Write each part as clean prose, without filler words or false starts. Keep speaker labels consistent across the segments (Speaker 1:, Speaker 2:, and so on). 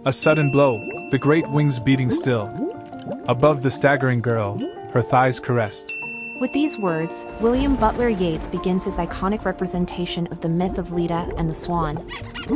Speaker 1: A sudden blow, the great wings beating still. Above the staggering girl, her thighs caressed.
Speaker 2: With these words, William Butler Yeats begins his iconic representation of the myth of Leda and the Swan.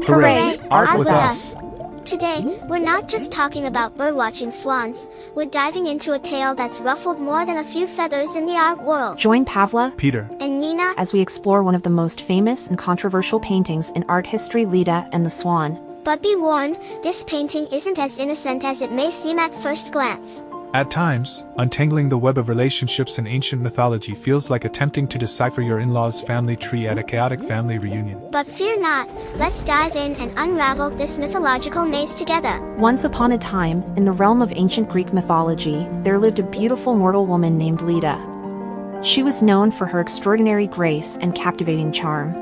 Speaker 1: Hooray! Art with us!
Speaker 3: Today, we're not just talking about birdwatching swans, we're diving into a tale that's ruffled more than a few feathers in the art world.
Speaker 2: Join Pavla,
Speaker 1: Peter,
Speaker 3: And Nina,
Speaker 2: as we explore one of the most famous and controversial paintings in art history, Leda and the Swan.
Speaker 3: but be warned, this painting isn't as innocent as it may seem at first glance.
Speaker 1: At times, untangling the web of relationships in ancient mythology feels like attempting to decipher your in-law's family tree at a chaotic family reunion.
Speaker 3: But fear not, let's dive in and unravel this mythological maze together.
Speaker 2: Once upon a time, in the realm of ancient Greek mythology, there lived a beautiful mortal woman named Leda. She was known for her extraordinary grace and captivating charm.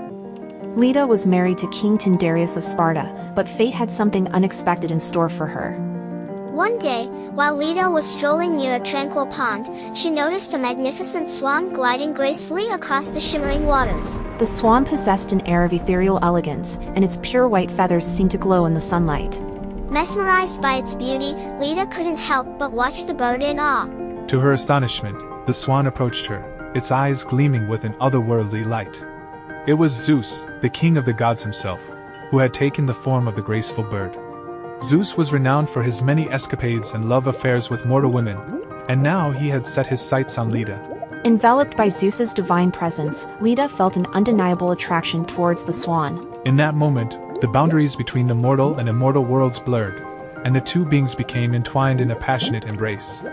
Speaker 2: Leda was married to King Tyndareus of Sparta, but fate had something unexpected in store for her.
Speaker 3: One day, while Leda was strolling near a tranquil pond, she noticed a magnificent swan gliding gracefully across the shimmering waters.
Speaker 2: The swan possessed an air of ethereal elegance, and its pure white feathers seemed to glow in the sunlight.
Speaker 3: Mesmerized by its beauty, Leda couldn't help but watch the bird in awe.
Speaker 1: To her astonishment, the swan approached her, its eyes gleaming with an otherworldly light. It was Zeus, the king of the gods himself, who had taken the form of the graceful bird. Zeus was renowned for his many escapades and love affairs with mortal women, and now he had set his sights on Leda.
Speaker 2: Enveloped by Zeus's divine presence, Leda felt an undeniable attraction towards the swan.
Speaker 1: In that moment, the boundaries between the mortal and immortal worlds blurred, and the two beings became entwined in a passionate embrace.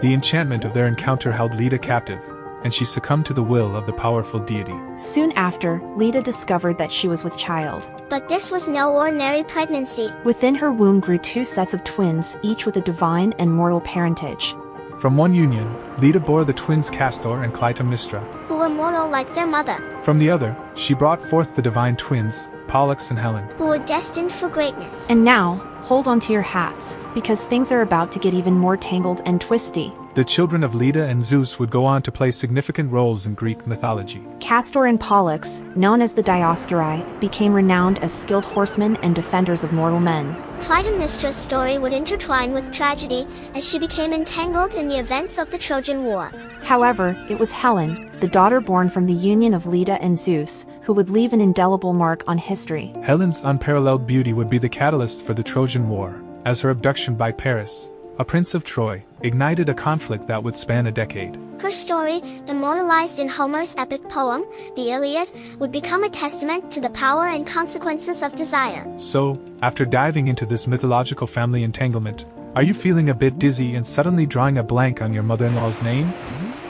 Speaker 1: The enchantment of their encounter held Leda captive, and she succumbed to the will of the powerful deity.
Speaker 2: Soon after, Leda discovered that she was with child.
Speaker 3: But this was no ordinary pregnancy.
Speaker 2: Within her womb grew two sets of twins, each with a divine and mortal parentage.
Speaker 1: From one union, Leda bore the twins Castor and Clytemnestra.
Speaker 3: Who were mortal like their mother,
Speaker 1: From the other, she brought forth the divine twins, Pollux and Helen.
Speaker 3: who were destined for greatness.
Speaker 2: And now, hold on to your hats, because things are about to get even more tangled and twisty.
Speaker 1: The children of Leda and Zeus would go on to play significant roles in Greek mythology.
Speaker 2: Castor and Pollux, known as the Dioscuri, became renowned as skilled horsemen and defenders of mortal men.
Speaker 3: Clytemnestra's story would intertwine with tragedy as she became entangled in the events of the Trojan War.
Speaker 2: However, it was Helen, the daughter born from the union of Leda and Zeus, who would leave an indelible mark on history.
Speaker 1: Helen's unparalleled beauty would be the catalyst for the Trojan War, as her abduction by Paris, a prince of Troy, ignited a conflict that would span a decade.
Speaker 3: Her story, immortalized in Homer's epic poem, the Iliad, would become a testament to the power and consequences of desire.
Speaker 1: So, after diving into this mythological family entanglement, are you feeling a bit dizzy and suddenly drawing a blank on your mother-in-law's name?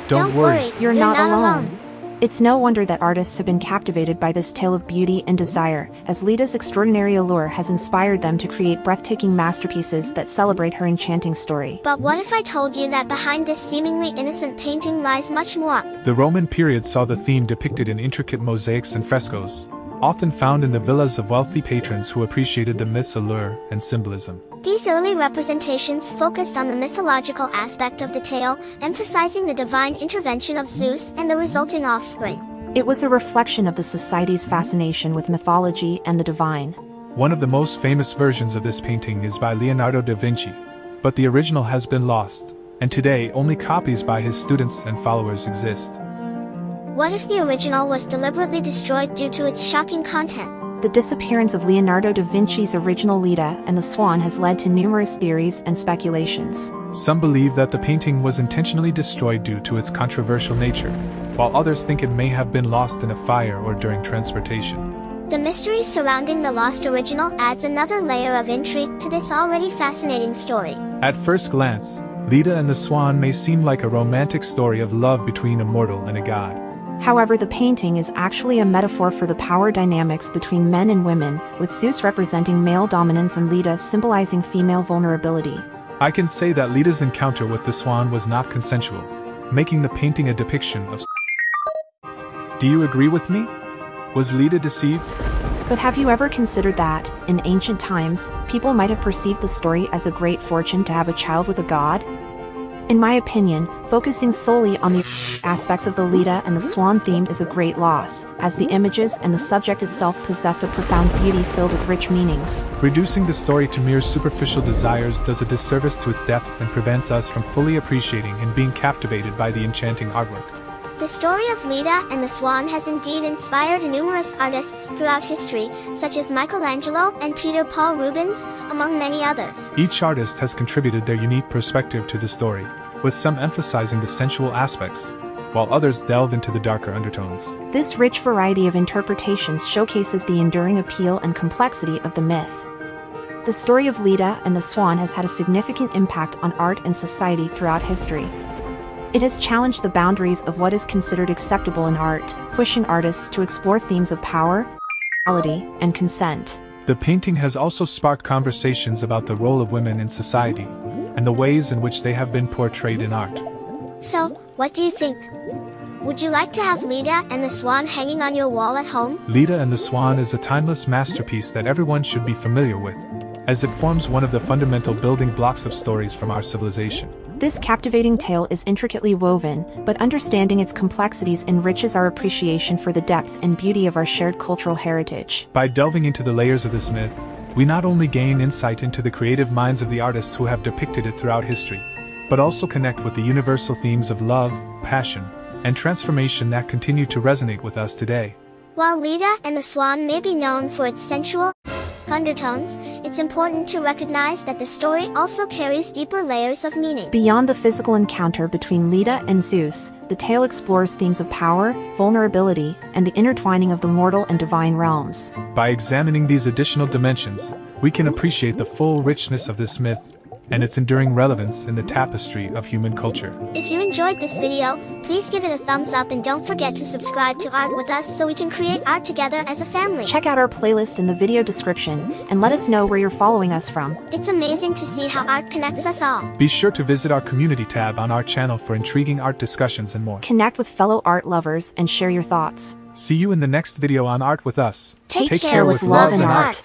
Speaker 1: Don't worry.
Speaker 2: You're not alone. It's no wonder that artists have been captivated by this tale of beauty and desire, as Leda's extraordinary allure has inspired them to create breathtaking masterpieces that celebrate her enchanting story.
Speaker 3: But what if I told you that behind this seemingly innocent painting lies much more?
Speaker 1: The Roman period saw the theme depicted in intricate mosaics and frescoes, often found in the villas of wealthy patrons who appreciated the myth's allure and symbolism.
Speaker 3: These early representations focused on the mythological aspect of the tale, emphasizing the divine intervention of Zeus and the resulting offspring.
Speaker 2: It was a reflection of the society's fascination with mythology and the divine.
Speaker 1: One of the most famous versions of this painting is by Leonardo da Vinci, but the original has been lost, and today only copies by his students and followers exist.
Speaker 3: What if the original was deliberately destroyed due to its shocking content?
Speaker 2: The disappearance of Leonardo da Vinci's original Leda and the Swan has led to numerous theories and speculations.
Speaker 1: Some believe that the painting was intentionally destroyed due to its controversial nature, while others think it may have been lost in a fire or during transportation.
Speaker 3: The mystery surrounding the lost original adds another layer of intrigue to this already fascinating story.
Speaker 1: At first glance, Leda and the Swan may seem like a romantic story of love between a mortal and a god.
Speaker 2: However, the painting is actually a metaphor for the power dynamics between men and women, with Zeus representing male dominance and Leda symbolizing female vulnerability.
Speaker 1: I can say that Leda's encounter with the Swan was not consensual, making the painting a depiction of. Do you agree with me? Was Leda deceived?
Speaker 2: But have you ever considered that, in ancient times, people might have perceived the story as a great fortune to have a child with a god? In my opinion, focusing solely on the aspects of the Leda and the Swan theme is a great loss, as the images and the subject itself possess a profound beauty filled with rich meanings.
Speaker 1: Reducing the story to mere superficial desires does a disservice to its depth and prevents us from fully appreciating and being captivated by the enchanting artwork.
Speaker 3: The story of Leda and the Swan has indeed inspired numerous artists throughout history, such as Michelangelo and Peter Paul Rubens, among many others.
Speaker 1: Each artist has contributed their unique perspective to the story, with some emphasizing the sensual aspects, while others delve into the darker undertones.
Speaker 2: This rich variety of interpretations showcases the enduring appeal and complexity of the myth. The story of Leda and the Swan has had a significant impact on art and society throughout history. It has challenged the boundaries of what is considered acceptable in art, pushing artists to explore themes of power, equality, and consent.
Speaker 1: The painting has also sparked conversations about the role of women in society, and the ways in which they have been portrayed in art.
Speaker 3: So, what do you think? Would you like to have Leda and the Swan hanging on your wall at home?
Speaker 1: Leda and the Swan is a timeless masterpiece that everyone should be familiar with, as it forms one of the fundamental building blocks of stories from our civilization.
Speaker 2: This captivating tale is intricately woven, but understanding its complexities enriches our appreciation for the depth and beauty of our shared cultural heritage.
Speaker 1: By delving into the layers of this myth, we not only gain insight into the creative minds of the artists who have depicted it throughout history, but also connect with the universal themes of love, passion, and transformation that continue to resonate with us today.
Speaker 3: While Leda and the Swan may be known for its sensual undertones, it's important to recognize that the story also carries deeper layers of meaning.
Speaker 2: Beyond the physical encounter between Leda and Zeus, the tale explores themes of power, vulnerability, and the intertwining of the mortal and divine realms.
Speaker 1: By examining these additional dimensions, we can appreciate the full richness of this myth and its enduring relevance in the tapestry of human culture.
Speaker 3: If you enjoyed this video, please give it a thumbs up and don't forget to subscribe to Art With Us so we can create art together as a family.
Speaker 2: Check out our playlist in the video description, and let us know where you're following us from.
Speaker 3: It's amazing to see how art connects us all.
Speaker 1: Be sure to visit our community tab on our channel for intriguing art discussions and more.
Speaker 2: Connect with fellow art lovers and share your thoughts.
Speaker 1: See you in the next video on Art With Us.
Speaker 3: Take care with love and art.